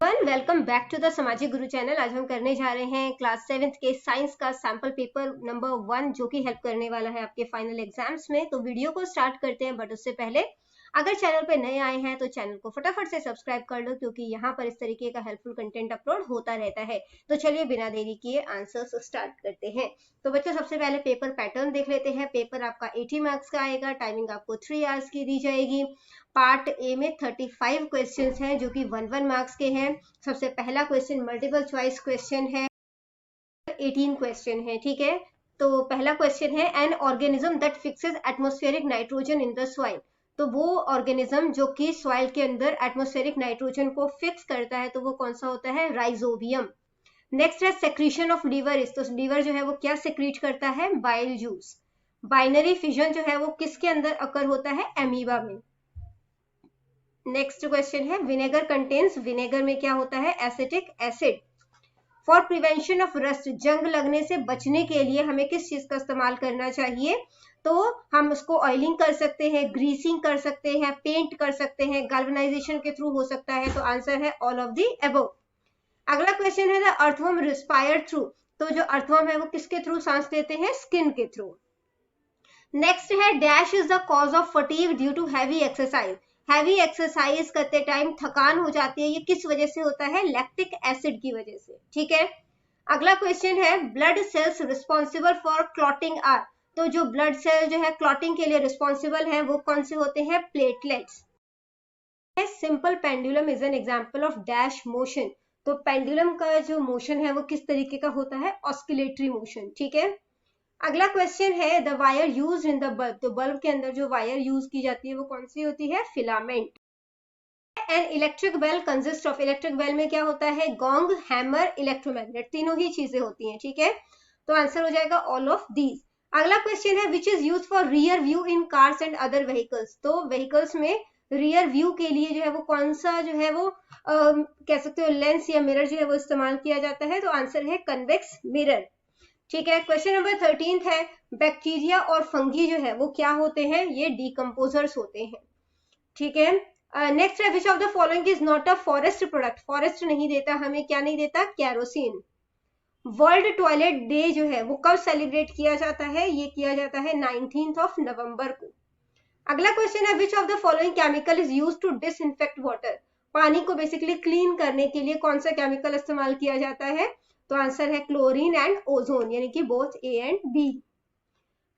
Welcome back to the सामाजिक गुरु channel. आज हम करने जा रहे हैं क्लास 7th के साइंस का सैंपल पेपर नंबर 1 जो कि हेल्प करने वाला है आपके फाइनल एग्जाम्स में। तो वीडियो को स्टार्ट करते हैं, बट उससे पहले अगर चैनल पे नए आए हैं तो चैनल को फटाफट से सब्सक्राइब कर लो, क्योंकि यहाँ पर इस तरीके का हेल्पफुल कंटेंट अपलोड होता रहता है। तो चलिए बिना देरी किए आंसर्स स्टार्ट करते हैं। तो बच्चों सबसे पहले पेपर पैटर्न देख लेते हैं। पेपर आपका 80 मार्क्स का आएगा, टाइमिंग आपको 3 आवर्स की दी जाएगी। पार्ट ए में 35 क्वेश्चंस हैं जो कि 1 मार्क्स के हैं। सबसे पहला क्वेश्चन मल्टीपल चॉइस क्वेश्चन है, 18 क्वेश्चन है, ठीक है। तो पहला क्वेश्चन है an organism that fixes atmospheric nitrogen in the soil. तो वो ऑर्गेनिज्म जो कि सॉइल के अंदर एटमॉस्फेरिक नाइट्रोजन को फिक्स करता है, तो वो कौन सा होता है? राइजोबियम। नेक्स्ट है सेक्रीशन ऑफ लीवर। तो लीवर जो है वो क्या सेक्रीट करता है? Bile juice. बाइनरी फिजन जो है वो किसके अंदर अकर होता है? एमीबा में। नेक्स्ट क्वेश्चन है विनेगर कंटेन्स। विनेगर में क्या होता है? Acetic acid. For prevention of rust, जंग लगने से बचने के लिए हमें किस चीज का इस्तेमाल करना चाहिए? तो हम उसको ऑयलिंग कर सकते हैं, ग्रीसिंग कर सकते हैं, पेंट कर सकते हैं, गैल्वेनाइजेशन के थ्रू हो सकता है। तो आंसर है ऑल ऑफ द अबव। अगला क्वेश्चन है द अर्थवर्म रिस्पायर थ्रू। तो जो अर्थवर्म है वो किसके थ्रू सांस लेते हैं? स्किन के थ्रू। नेक्स्ट है dash is the cause of fatigue due to heavy exercise. Heavy exercise करते टाइम थकान हो जाती है, ये किस वजह से होता है? लैक्टिक एसिड की वजह से, ठीक है। अगला क्वेश्चन है blood cells responsible for clotting are. तो जो ब्लड सेल जो है क्लॉटिंग के लिए रिस्पॉन्सिबल है वो कौन से होते हैं? Platelets. Simple pendulum is an example of dash motion. तो पेंडुलम का जो मोशन है वो किस तरीके का होता है? ऑस्किलेटरी मोशन, ठीक है। अगला क्वेश्चन है the wire used in the bulb. तो बल्ब के अंदर जो वायर यूज की जाती है वो कौन सी होती है? Filament. An electric bell consist of. Electric bell में क्या होता है? गोंग, हैमर, इलेक्ट्रोमैग्नेट, तीनों ही चीजें होती हैं, ठीक है। तो आंसर हो जाएगा ऑल ऑफ दीज। अगला क्वेश्चन है which is use for rear view in cars and other vehicles. तो व्हीकल्स में रियर व्यू के लिए जो है वो कौन सा जो है वो कह सकते हो लेंस या मिरर जो है वो इस्तेमाल किया जाता है। तो आंसर है कन्वेक्स मिरर, ठीक है। क्वेश्चन नंबर 13 है बैक्टीरिया और फंगी जो है वो क्या होते हैं? ये डिकम्पोजर्स होते हैं, ठीक है। नेक्स्ट है which of the following is not a forest product. Forest नहीं देता हमें, क्या नहीं देता? कैरोसिन। वर्ल्ड टॉयलेट डे जो है वो कब सेलिब्रेट किया जाता है? ये किया जाता है 19 नवंबर को। अगला क्वेश्चन है which of the following chemical is use to disinfect water. पानी को बेसिकली क्लीन करने के लिए कौन सा केमिकल इस्तेमाल किया जाता है? तो आंसर है क्लोरीन एंड ओजोन, यानी कि बोथ ए एंड बी।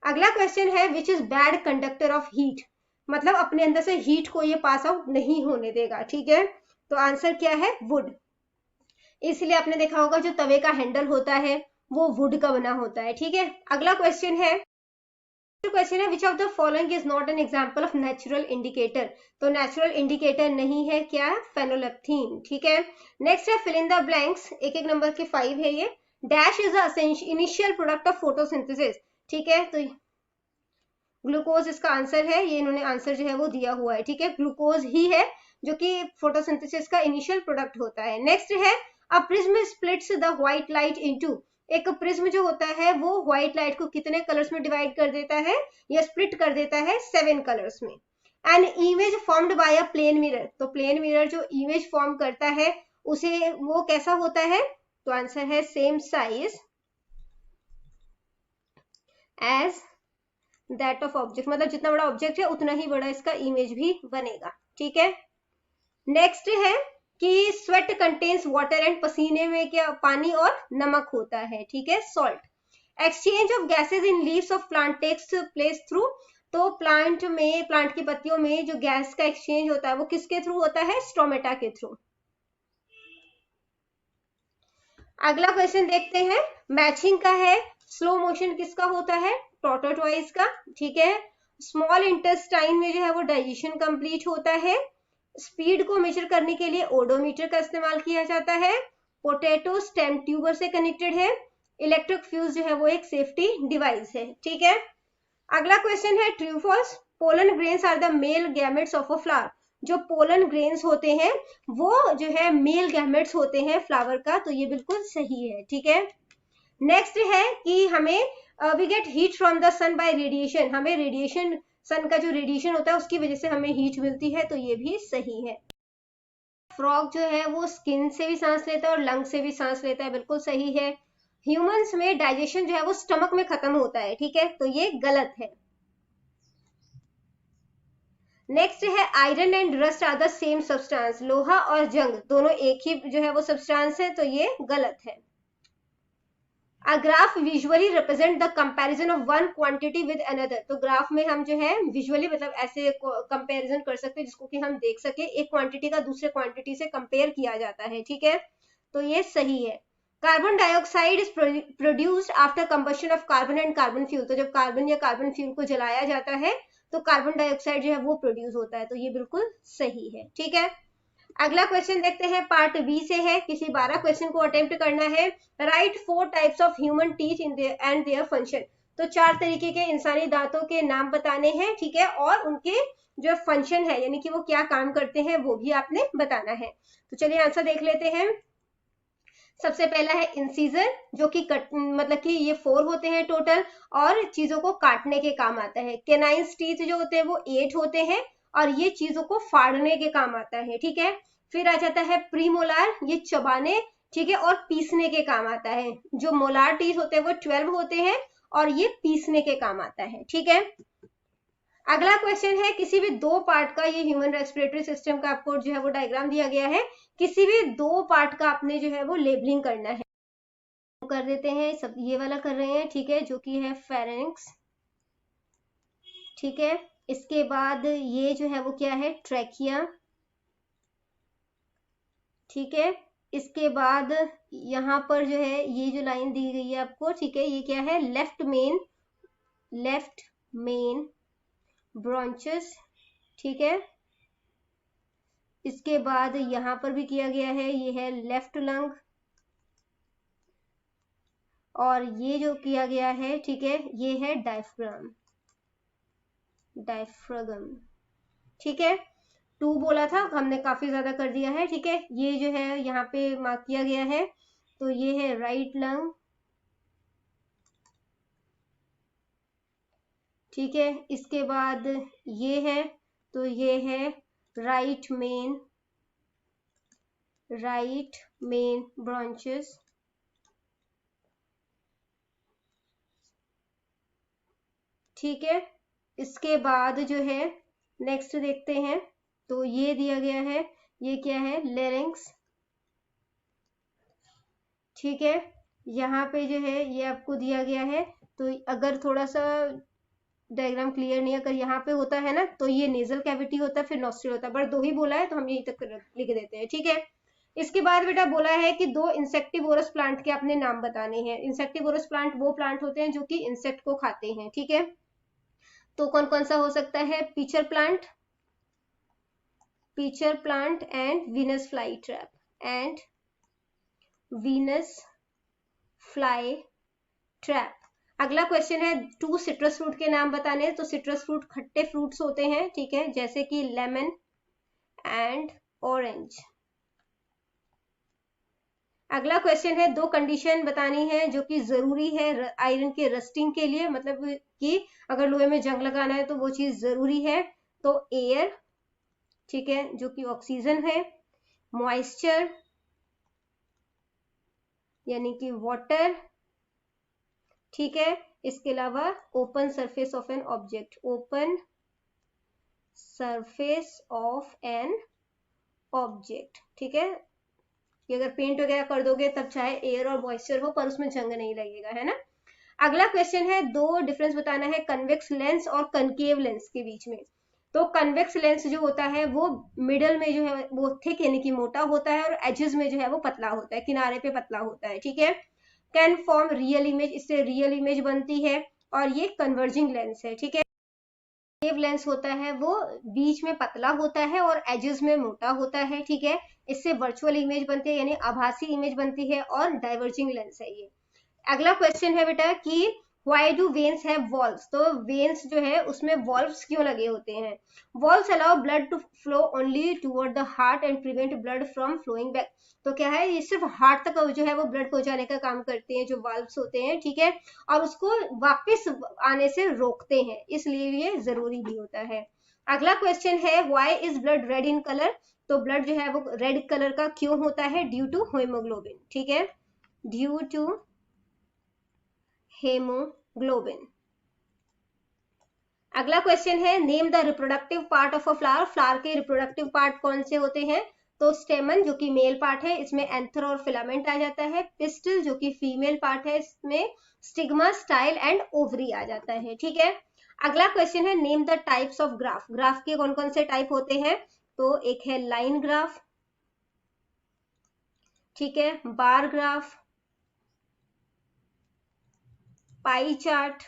अगला क्वेश्चन है which is bad conductor of heat. मतलब अपने अंदर से हीट को ये पास आउट नहीं होने देगा, ठीक है। तो आंसर क्या है? वुड। इसलिए आपने देखा होगा जो तवे का हैंडल होता है वो वुड का बना होता है, ठीक है। अगला क्वेश्चन है which of the following is not an example of natural indicator. तो नेचुरल इंडिकेटर नहीं है क्या? फेनोलेप्थीन, ठीक है। नेक्स्ट है फिल इन द ब्लैंक्स। एक एक नंबर के 5 है ये। Dash is the initial product of photosynthesis, ठीक है। तो ग्लूकोज इसका आंसर है, ये इन्होंने आंसर जो है वो दिया हुआ है, ठीक है। ग्लूकोज ही है जो कि फोटोसिंथेसिस का इनिशियल प्रोडक्ट होता है। नेक्स्ट है a prism splits the white light into. एक प्रिज्म जो होता है वो व्हाइट लाइट को कितने कलर्स में डिवाइड कर देता है या स्प्लिट कर देता है? 7 कलर्स में। An image formed by a plane mirror. तो प्लेन मिरर जो इमेज फॉर्म करता है उसे वो कैसा होता है? तो आंसर है same size as that of object. मतलब जितना बड़ा ऑब्जेक्ट है उतना ही बड़ा इसका इमेज भी बनेगा, ठीक है। नेक्स्ट है कि स्वेट कंटेन्स वाटर एंड पसीने में क्या? पानी और नमक होता है, ठीक है, salt. Exchange of gases in leaves of plant takes place through. तो प्लांट की पत्तियों में जो गैस का एक्सचेंज होता है वो किसके थ्रू होता है? स्टोमेटा के थ्रू। अगला क्वेश्चन देखते हैं मैचिंग का है। स्लो मोशन किसका होता है? टॉर्टोइज का, ठीक है। स्मॉल इंटेस्टाइन में जो है वो डाइजेशन कंप्लीट होता है। स्पीड को मेजर करने के लिए ओडोमीटर का इस्तेमाल किया जाता है। पोटैटो स्टेम ट्यूबर से कनेक्टेड है। इलेक्ट्रिक फ्यूज जो है वो एक सेफ्टी डिवाइस है, ठीक है। अगला क्वेश्चन है true false. Pollen grains are the male gametes of a flower. जो पोलन ग्रेन्स होते हैं वो जो है मेल गैमेट्स होते हैं फ्लावर का, तो ये बिल्कुल सही है, ठीक है। नेक्स्ट है कि हमें we get heat from the sun by radiation. हमें रेडिएशन, सन का जो रेडिएशन होता है उसकी वजह से हमें हीट मिलती है, तो ये भी सही है। फ्रॉग जो है वो स्किन से भी सांस लेता है और लंग से भी सांस लेता है, बिल्कुल सही है। ह्यूमंस में डाइजेशन जो है वो स्टमक में खत्म होता है, ठीक है, तो ये गलत है। नेक्स्ट है iron and rust are the same substance, लोहा और जंग दोनों एक ही जो है वो सब्सटेंस है, तो ये गलत है। A graph visually represent the comparison of one quantity with another, तो ग्राफ में हम जो है विजुअली मतलब ऐसे कंपैरिजन कर सकते हैं जिसको कि हम देख सके, एक क्वांटिटी का दूसरे क्वांटिटी से कंपेयर किया जाता है, ठीक है, तो ये सही है। Carbon dioxide is produced after combustion of carbon and carbon fuel, तो जब कार्बन या कार्बन फ्यूल को जलाया जाता है तो कार्बन डाइऑक्साइड जो है वो प्रोड्यूस होता है, तो ये बिल्कुल सही है, ठीक है। अगला क्वेश्चन देखते हैं, पार्ट बी से है, किसी 12 क्वेश्चन को अटेम्प्ट करना है। Right 4 types of human teeth in and their function, तो 4 तरीके के इंसानी दांतों के नाम बताने हैं, ठीक है, और उनके जो फंक्शन है यानी कि वो क्या काम करते हैं वो भी आपने बताना है। तो चलिए आंसर देख लेते हैं। सबसे पहला है इंसीजर, जो कि मतलब कि ये 4 होते हैं टोटल और चीजों को काटने के काम आता है। केनाइंस टीथ जो होते हैं वो 8 होते हैं और ये चीजों को फाड़ने के काम आता है, ठीक है। फिर आ जाता है प्रीमोलार, ये चबाने, ठीक है, और पीसने के काम आता है। जो मोलार टीथ होते हैं वो 12 होते हैं और ये पीसने के काम आता है, ठीक है। अगला क्वेश्चन है, किसी भी 2 पार्ट का, ये ह्यूमन रेस्पिरेटरी सिस्टम का आपको जो है वो डायग्राम दिया गया है, किसी भी 2 पार्ट का आपने जो है वो लेबलिंग करना है। कर देते हैं, सब ये वाला कर रहे हैं, ठीक है, जो कि है फेरेंक्स, ठीक है। इसके बाद ये जो है वो क्या है, ट्रैकिया, ठीक है। इसके बाद यहाँ पर जो है ये जो लाइन दी गई है आपको, ठीक है, ये क्या है, लेफ्ट मेन ब्रांचेस, ठीक है। इसके बाद यहाँ पर भी किया गया है, ये है लेफ्ट लंग, और ये जो किया गया है, ठीक है, ये है डायफ्रागम, ठीक है। 2 बोला था हमने, काफी ज्यादा कर दिया है, ठीक है। ये जो है यहाँ पे मार्क किया गया है, तो ये है राइट लंग, ठीक है। इसके बाद ये है, तो ये है राइट मेन ब्रांचेस, ठीक है। इसके बाद जो है नेक्स्ट देखते हैं, तो ये दिया गया है, ये क्या है, लेरिंक्स, ठीक है। यहाँ पे जो है ये आपको दिया गया है, तो अगर थोड़ा सा डायग्राम क्लियर नहीं, अगर यहाँ पे होता है ना तो ये नेजल कैविटी होता है, फिर नॉस्ट्रिल होता है, बट 2 ही बोला है तो हम यहीं तक लिख देते हैं, ठीक है। इसके बाद बेटा बोला है कि 2 इंसेक्टिवोरस प्लांट के अपने नाम बताने हैं। इंसेक्टिवोरस प्लांट वो प्लांट होते हैं जो कि इंसेक्ट को खाते हैं, ठीक है। तो कौन कौन सा हो सकता है, pitcher plant and Venus fly trap. अगला क्वेश्चन है, 2 सिट्रस फ्रूट के नाम बताने हैं। तो सिट्रस फ्रूट खट्टे फ्रूट्स होते हैं, ठीक है, जैसे कि लेमन एंड ऑरेंज। अगला क्वेश्चन है, 2 कंडीशन बतानी है जो कि जरूरी है आयरन के रस्टिंग के लिए, मतलब कि अगर लोहे में जंग लगाना है तो वो चीज जरूरी है। तो एयर, ठीक है, जो कि ऑक्सीजन है, मॉइस्चर यानी कि वाटर, ठीक है। इसके अलावा open surface of an object, ठीक है, कि अगर पेंट वगैरह कर दोगे तब चाहे एयर और मॉइस्चर हो पर उसमें जंग नहीं लगेगा, है ना। अगला क्वेश्चन है, 2 डिफरेंस बताना है कन्वेक्स लेंस और कनकेव लेंस के बीच में। तो कन्वेक्स लेंस जो होता है वो मिडल में जो है वो थिक यानी कि मोटा होता है और एजेस में जो है वो पतला होता है, किनारे पे पतला होता है, ठीक है। कैन फॉर्म रियल इमेज, इससे रियल इमेज बनती है, और ये कन्वर्जिंग लेंस है, ठीक है। केव लेंस होता है वो बीच में पतला होता है और एजेस में मोटा होता है, ठीक है। इससे वर्चुअल इमेज बनती है यानी आभासी इमेज बनती है, और डाइवर्जिंग लेंस है ये। अगला क्वेश्चन है बेटा कि Why do veins have valves? तो वेन्स जो है उसमें वॉल्व्स क्यों लगे होते हैं? Valves allow blood to flow only toward the heart and prevent blood from flowing back. तो क्या है, ये सिर्फ हार्ट तक जो है वो ब्लड पहुंचाने का काम करते हैं जो वाल्व्स होते हैं, ठीक है, और उसको वापस आने से रोकते हैं, इसलिए ये जरूरी भी होता है। अगला क्वेश्चन है, Why is blood red in color? तो ब्लड जो है वो रेड कलर का क्यों होता है? ड्यू टू हेमोग्लोबिन, ठीक है, ड्यू टू हेमोग्लोबिन। अगला क्वेश्चन है name the reproductive part of a flower. Flower के रिप्रोडक्टिव पार्ट कौन से होते हैं? तो स्टेमन जो कि मेल पार्ट है, इसमें एंथर और फिलामेंट आ जाता है। पिस्टल जो कि फीमेल पार्ट है, इसमें स्टिग्मा, स्टाइल एंड ओवरी आ जाता है, ठीक है। अगला क्वेश्चन है name the types of graph. Graph के कौन कौन से टाइप होते हैं? तो एक है लाइन ग्राफ, ठीक है, बार ग्राफ, पाई चार्ट।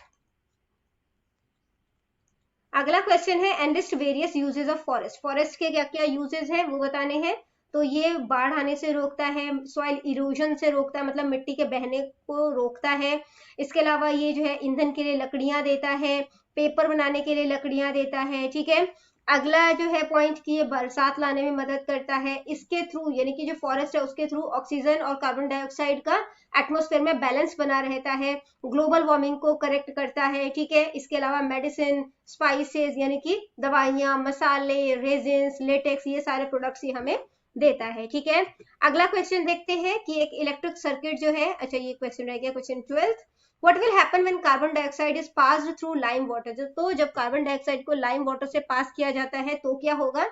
अगला क्वेश्चन है enlist various uses of forest. Forest के क्या क्या यूजेस हैं वो बताने हैं। तो ये बाढ़ आने से रोकता है, सॉइल इरोजन से रोकता है, मतलब मिट्टी के बहने को रोकता है। इसके अलावा ये जो है ईंधन के लिए लकड़ियां देता है, पेपर बनाने के लिए लकड़ियां देता है, ठीक है। अगला जो है पॉइंट कि ये बरसात लाने में मदद करता है। इसके थ्रू यानी कि जो फॉरेस्ट है उसके थ्रू ऑक्सीजन और कार्बन डाइऑक्साइड का एटमॉस्फेयर में बैलेंस बना रहता है, ग्लोबल वार्मिंग को करेक्ट करता है, ठीक है। इसके अलावा मेडिसिन, स्पाइसेस यानी कि दवाइयां, मसाले, रेजिन्स, लेटेक्स, ये सारे प्रोडक्ट्स ये हमें देता है, ठीक है। अगला क्वेश्चन देखते हैं कि एक इलेक्ट्रिक सर्किट जो है, अच्छा ये क्वेश्चन रह गया, question 12th। What will happen when carbon dioxide is passed through lime water? तो जब कार्बन डाइऑक्साइड को लाइम वाटर से पास किया जाता है तो क्या होगा?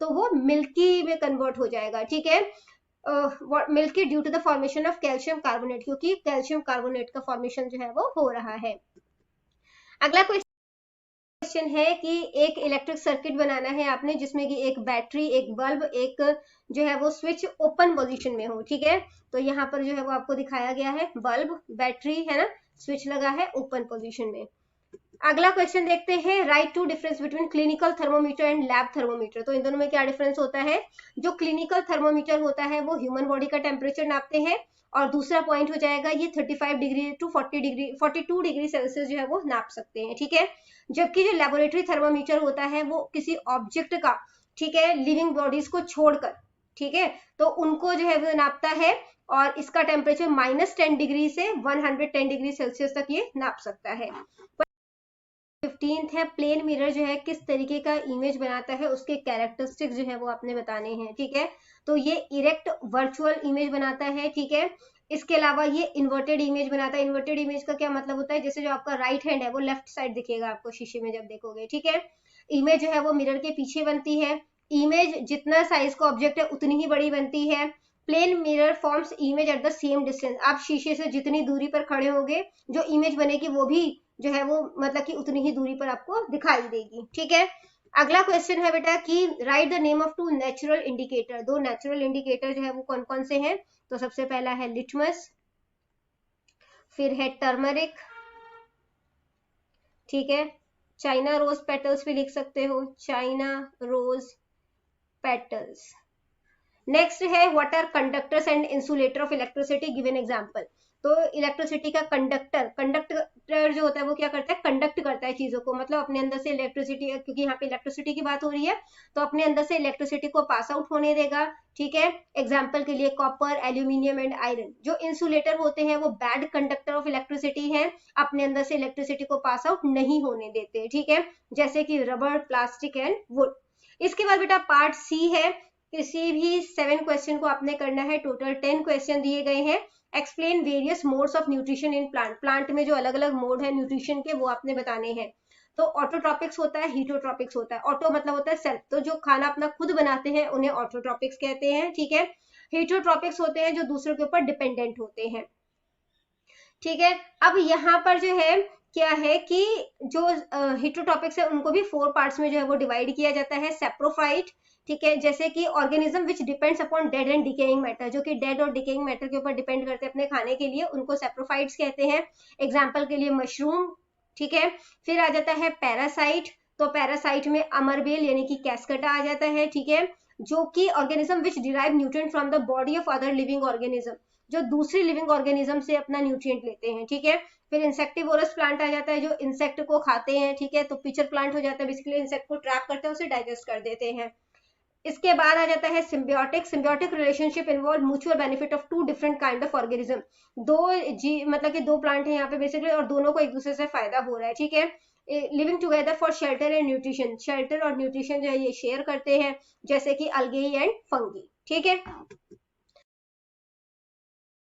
तो वो मिल्की में कन्वर्ट हो जाएगा, ठीक है। Milky due to the formation of calcium carbonate, क्योंकि कैल्शियम कार्बोनेट का फॉर्मेशन जो है वो हो रहा है। अगला क्वेश्चन है कि एक इलेक्ट्रिक सर्किट बनाना है आपने जिसमें कि एक बैटरी, एक बल्ब, एक जो है वो स्विच ओपन पोजीशन में हो, ठीक है। तो यहाँ पर जो है वो आपको दिखाया गया है, बल्ब, बैटरी है ना, स्विच लगा है ओपन पोजीशन में। अगला क्वेश्चन देखते हैं write two difference between clinical thermometer and lab thermometer. तो इन दोनों में क्या डिफरेंस होता है? जो क्लिनिकल थर्मोमीटर होता है वो ह्यूमन बॉडी का टेम्परेचर नापते हैं, और दूसरा पॉइंट हो जाएगा ये 35 degree to 40 degree 42 degree celsius जो है वो नाप सकते हैं, ठीक है। जबकि जो लेबोरेटरी थर्मोमीटर होता है वो किसी ऑब्जेक्ट का, ठीक है, लिविंग बॉडीज को छोड़कर, ठीक है, तो उनको जो है वो नापता है, और इसका टेम्परेचर -10 डिग्री से 110 डिग्री सेल्सियस तक ये नाप सकता है। 15th है प्लेन मिरर जो है किस तरीके का इमेज बनाता है, उसके कैरेक्टरिस्टिक्स जो है वो आपने बताने हैं, ठीक है। तो ये इरेक्ट वर्चुअल इमेज बनाता है, ठीक है। इसके अलावा ये इन्वर्टेड इमेज बनाता है। इन्वर्टेड इमेज का क्या मतलब होता है? जैसे जो आपका राइट हैंड है वो लेफ्ट साइड दिखेगा आपको शीशे में जब देखोगे, ठीक है। इमेज जो है वो मिरर के पीछे बनती है। इमेज जितना साइज का ऑब्जेक्ट है उतनी ही बड़ी बनती है। Plane mirror forms image at the same distance. आप शीशे से जितनी दूरी पर खड़े होंगे जो इमेज बनेगी वो भी जो है वो मतलब कि उतनी ही दूरी पर आपको दिखाई देगी, ठीक है। अगला क्वेश्चन है बेटा कि right the name of 2 natural indicator. 2 natural indicator जो है वो कौन कौन से हैं? तो सबसे पहला है लिटमस, फिर है टर्मरिक, ठीक है, चाइना रोज पेटल्स भी लिख सकते हो, चाइना रोज पेटल्स। नेक्स्ट है what are conductors and insulator of electricity, give an example. तो इलेक्ट्रिसिटी का कंडक्टर जो होता है वो क्या करता है? कंडक्ट करता है चीजों को, मतलब अपने अंदर से इलेक्ट्रिसिटी, क्योंकि यहाँ पे इलेक्ट्रिसिटी की बात हो रही है तो अपने अंदर से इलेक्ट्रिसिटी को पास आउट होने देगा, ठीक है। एग्जाम्पल के लिए कॉपर, एल्यूमिनियम एंड आयरन। जो इंसुलेटर होते हैं वो बैड कंडक्टर ऑफ इलेक्ट्रिसिटी है, अपने अंदर से इलेक्ट्रिसिटी को पास आउट नहीं होने देते, ठीक है, जैसे कि रबर, प्लास्टिक एंड वुड। इसके बाद बेटा पार्ट सी है। किसी भी 7 क्वेश्चन को आपने करना है, टोटल 10 क्वेश्चन दिए गए हैं। Explain various modes of nutrition in plant. Plant में जो अलग अलग मोड है न्यूट्रिशन के वो आपने बताने हैं। तो ऑटोट्रॉपिक्स होता है, हीटोट्रॉपिक्स होता है। ऑटो मतलब होता है सेल्फ, तो जो खाना अपना खुद बनाते हैं उन्हें ऑटोट्रॉपिक्स कहते हैं, ठीक है। हीटोट्रॉपिक्स होते हैं जो दूसरों के ऊपर डिपेंडेंट होते हैं, ठीक है। अब यहाँ पर जो है क्या है कि जो हीटोट्रॉपिक्स है उनको भी 4 पार्ट्स में जो है वो डिवाइड किया जाता है। सेप्रोफाइट, ठीक है, जैसे कि organism which depends upon dead and decaying matter, जो कि डेड और डिकेइंग मैटर के ऊपर डिपेंड करते हैं अपने खाने के लिए, उनको सेप्रोफाइट्स कहते हैं। एग्जाम्पल के लिए मशरूम, ठीक है। फिर आ जाता है पैरासाइट। तो पैरासाइट में अमरबेल यानी कि कैस्कटा आ जाता है, ठीक है, जो कि organism which derive nutrient from the body of other living organism, जो दूसरी लिविंग ऑर्गेनिज्म से अपना न्यूट्रिएंट लेते हैं, ठीक है। फिर इंसेक्टिवोरस प्लांट आ जाता है जो इंसेक्ट को खाते हैं, ठीक है। तो पिचर प्लांट हो जाता है, बेसिकली इंसेक्ट को ट्रैप करते हैं, उसे डाइजेस्ट कर देते हैं। इसके बाद आ जाता है symbiotic. Symbiotic relationship involve mutual benefit of 2 different kind of organism. दो जी मतलब कि 2 प्लांट है यहाँ पे बेसिकली, और दोनों को एक दूसरे से फायदा हो रहा है, ठीक है। Living together for shelter and nutrition, shelter और न्यूट्रिशन जो है ये शेयर करते हैं, जैसे कि अल्गेई एंड फंगी। ठीक है,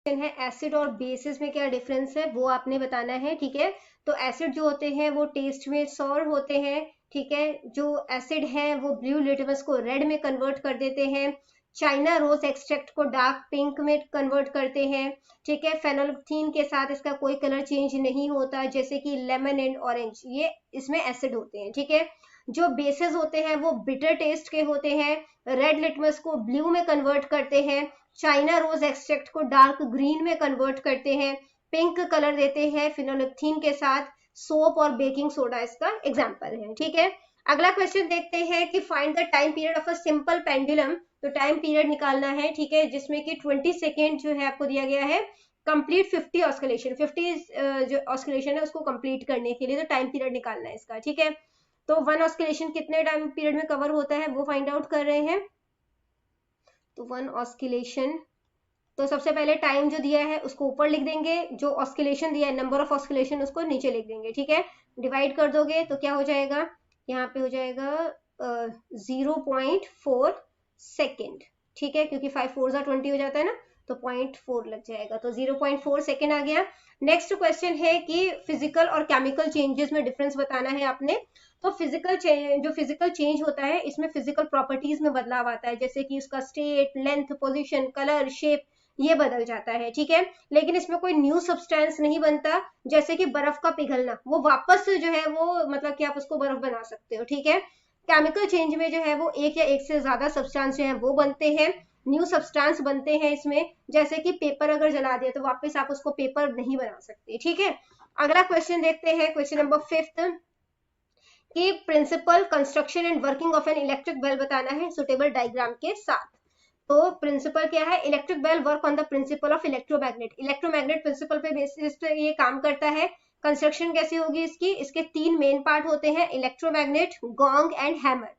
है एसिड और बेसिस में क्या डिफरेंस है वो आपने बताना है। ठीक है, तो एसिड जो होते हैं वो टेस्ट में सॉर होते हैं। ठीक है, जो एसिड है वो ब्लू लिटमस को रेड में कन्वर्ट कर देते हैं, चाइना रोज एक्सट्रैक्ट को डार्क पिंक में कन्वर्ट करते हैं। ठीक है, फेनोल्फथीन के साथ इसका कोई कलर चेंज नहीं होता, जैसे कि लेमन एंड ऑरेंज, ये इसमें एसिड होते हैं। ठीक है, जो बेसिस होते हैं वो बिटर टेस्ट के होते हैं, रेड लिटमस को ब्लू में कन्वर्ट करते हैं, चाइना रोज एक्सट्रैक्ट को डार्क ग्रीन में कन्वर्ट करते हैं, पिंक कलर देते हैं फिनोलिप्थीन के साथ, सोप और बेकिंग सोडा इसका एग्जांपल है। ठीक है, अगला क्वेश्चन देखते हैं कि find the time period of a simple pendulum. तो टाइम पीरियड निकालना है। ठीक है, जिसमें कि 20 सेकेंड जो है आपको दिया गया है, कंप्लीट 50 ऑस्किलेशन, 50 जो ऑस्किलेशन है उसको कंप्लीट करने के लिए तो टाइम पीरियड निकालना है इसका। ठीक है, तो वन ऑस्किलेशन कितने टाइम पीरियड में कवर होता है वो फाइंड आउट कर रहे हैं। तो वन ऑस्किलेशन, तो सबसे पहले टाइम जो दिया है उसको ऊपर लिख देंगे, जो ऑस्किलेशन दिया है नंबर ऑफ ऑस्किलेशन उसको नीचे लिख देंगे। ठीक है, डिवाइड कर दोगे तो क्या हो जाएगा, यहाँ पे हो जाएगा 0.4 सेकेंड। ठीक है, क्योंकि 5 4 20 हो जाता है ना, तो 0.4 लग जाएगा, तो 0.4 सेकेंड आ गया। नेक्स्ट क्वेश्चन है कि फिजिकल और केमिकल चेंजेस में डिफरेंस बताना है आपने। तो जो फिजिकल चेंज होता है इसमें फिजिकल प्रॉपर्टीज में बदलाव आता है, जैसे कि उसका state, length, position, colour, shape ये बदल जाता है। ठीक है, लेकिन इसमें कोई न्यू सब्सटेंस नहीं बनता, जैसे कि बर्फ का पिघलना, वो वापस जो है वो मतलब कि आप उसको बर्फ बना सकते हो। ठीक है, केमिकल चेंज में जो है वो एक या एक से ज्यादा सब्सटेंस जो है वो बनते हैं, न्यू सब्सटेंस बनते हैं इसमें, जैसे कि पेपर अगर जला दिया तो वापस आप उसको पेपर नहीं बना सकते। ठीक है, अगला क्वेश्चन देखते हैं, क्वेश्चन नंबर 5 कि principle, construction and working of an electric bell बताना है सुटेबल डायग्राम के साथ। तो प्रिंसिपल क्या है, electric bell work on the principle of electromagnet, electromagnet principle पे बेसिस पे ये काम करता है। कंस्ट्रक्शन कैसी होगी इसकी, इसके 3 मेन पार्ट होते हैं, इलेक्ट्रोमैग्नेट, गोंग एंड हैमर।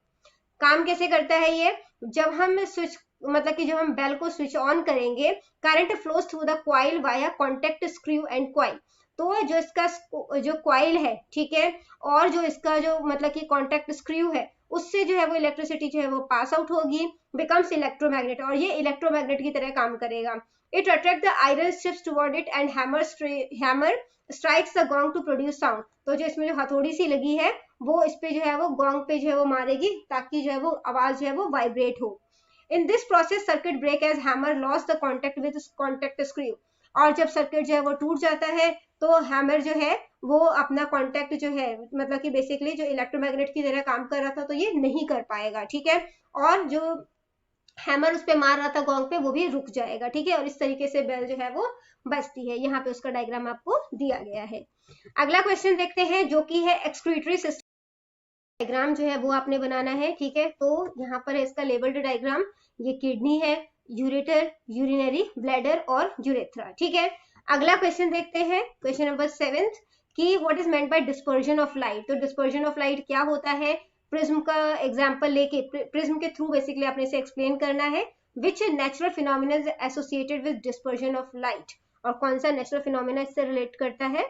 काम कैसे करता है ये, जब हम स्विच मतलब कि जब हम बेल को स्विच ऑन करेंगे, current flows through the coil via contact screw and coil. तो जो इसका जो कॉइल है, ठीक है, और जो इसका जो मतलब कि कॉन्टेक्ट स्क्रू है, उससे जो है वो इलेक्ट्रिसिटी जो है वो पास आउट होगी, बिकम्स इलेक्ट्रोमैग्नेट, और ये इलेक्ट्रोमैग्नेट की तरह काम करेगा। It attract the iron strips toward it and hammer strikes the gong to produce sound. तो जो इसमें जो हथौड़ी सी लगी है वो इस पे जो है वो गॉन्ग पे जो है वो मारेगी, ताकि जो है वो आवाज जो है वो वाइब्रेट हो। In this process circuit break as hammer loss the contact with contact screw. और जब सर्किट जो है वो टूट जाता है तो हैमर जो है वो अपना कॉन्टेक्ट जो है मतलब कि बेसिकली जो इलेक्ट्रोमैग्नेट की तरह काम कर रहा था तो ये नहीं कर पाएगा। ठीक है, और जो हैमर उस पे मार रहा था गॉन्ग पे वो भी रुक जाएगा। ठीक है, और इस तरीके से बेल जो है वो बजती है। यहाँ पे उसका डायग्राम आपको दिया गया है। अगला क्वेश्चन देखते हैं जो कि है एक्सक्रीटरी सिस्टम, डायग्राम जो है वो आपने बनाना है। ठीक है, तो यहाँ पर है इसका लेबल्ड डायग्राम, ये किडनी है, यूरेटर, यूरिनरी ब्लैडर और यूरेथ्रा। ठीक है, अगला क्वेश्चन देखते हैं, क्वेश्चन नंबर 7 कि what is meant by dispersion of light. तो डिस्पर्जन ऑफ लाइट क्या होता है, प्रिज्म का एग्जांपल लेके प्रिज्म के थ्रू बेसिकली आपने इसे एक्सप्लेन करना है। विच natural phenomena is associated with dispersion of light, और कौन सा नेचुरल फिनोमिना इससे रिलेट करता है।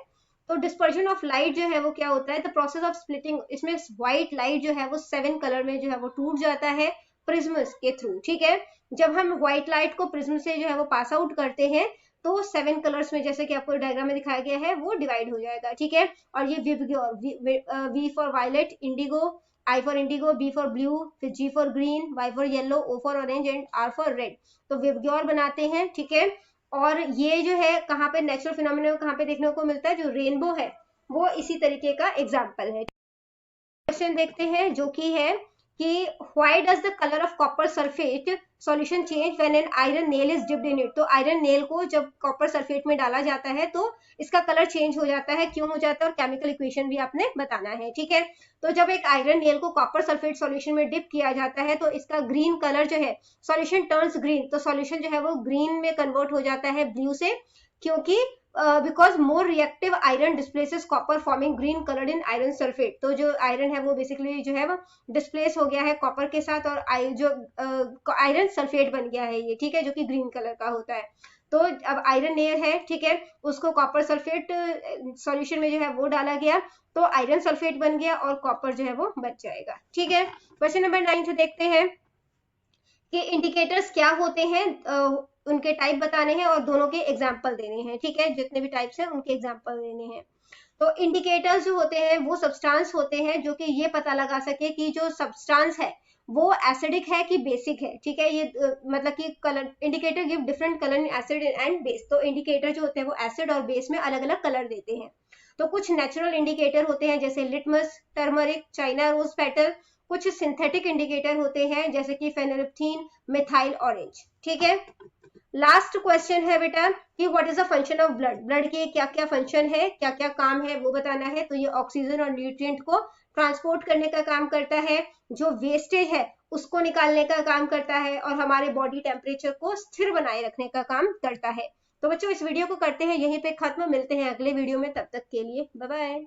तो डिस्पर्जन ऑफ लाइट जो है वो क्या होता है, द प्रोसेस ऑफ स्प्लिटिंग, इसमें व्हाइट लाइट जो है वो 7 कलर में जो है वो टूट जाता है प्रिज्म के थ्रू। ठीक है, जब हम व्हाइट लाइट को प्रिज्म से जो है वो पास आउट करते हैं तो 7 कलर्स में, जैसे कि आपको डायग्राम में दिखाया गया है, वो डिवाइड हो जाएगा। ठीक है, और ये VIBGYOR, V for violet, indigo, I for indigo, B for blue, फिर G for green, Y for yellow, O for orange and R for red, तो विबग्योर बनाते हैं। ठीक है, और ये जो है कहाँ पे नेचुरल फिनोमिना कहाँ पे देखने को मिलता है, जो रेनबो है वो इसी तरीके का एग्जाम्पल है। क्वेश्चन देखते हैं जो कि है कि why does the colour of copper sulphate solution change when an iron nail is dipped in it. तो आयरन नेल को जब कॉपर सल्फेट में डाला जाता है तो इसका कलर चेंज हो जाता है, क्यों हो जाता है, और केमिकल इक्वेशन भी आपने बताना है। ठीक है, तो जब एक आयरन नेल को कॉपर सल्फेट सॉल्यूशन में डिप किया जाता है तो इसका ग्रीन कलर जो है, सॉल्यूशन टर्न्स ग्रीन, तो सॉल्यूशन जो है वो ग्रीन में कन्वर्ट हो जाता है ब्लू से, क्योंकि because more reactive iron displaces copper forming green coloured in iron sulphate. तो जो आयरन है वो बेसिकली जो है वो डिस्प्लेस हो गया है कॉपर के साथ, और जो आयरन सल्फेट बन गया है ये। ठीक है, जो कि ग्रीन कलर का होता है। तो अब आयरन लेयर है, ठीक है, उसको कॉपर सल्फेट सॉल्यूशन में जो है वो डाला गया, तो आयरन सल्फेट बन गया और कॉपर जो है वो बच जाएगा, ठीक है। क्वेश्चन नंबर 9 देखते हैं कि इंडिकेटर्स क्या होते हैं, उनके टाइप बताने हैं और दोनों के एग्जाम्पल देने हैं, ठीक है, जितने भी टाइप्स हैं उनके एग्जाम्पल देने हैं। तो इंडिकेटर्स जो होते हैं वो सब्सटेंस होते हैं जो कि ये पता लगा सके कि जो सब्सटेंस है वो एसिडिक है कि बेसिक है, ठीक है, ये मतलब कि colour indicator give different colour in acid and base, तो इंडिकेटर जो होते हैं वो एसिड और बेस में अलग अलग कलर देते हैं। तो कुछ नेचुरल इंडिकेटर होते हैं जैसे litmus, turmeric, china rose petal, कुछ सिंथेटिक इंडिकेटर होते हैं जैसे कि फेनोलिप्थीन, मिथाइल ऑरेंज, ठीक है। लास्ट क्वेश्चन है बेटा कि what is the function of blood, blood के क्या क्या फंक्शन है, क्या क्या काम है वो बताना है। तो ये ऑक्सीजन और न्यूट्रिएंट को ट्रांसपोर्ट करने का काम करता है, जो वेस्टेज है उसको निकालने का काम करता है और हमारे बॉडी टेम्परेचर को स्थिर बनाए रखने का काम करता है। तो बच्चों इस वीडियो को करते हैं यहीं पे खत्म, मिलते हैं अगले वीडियो में, तब तक के लिए बाय बाय।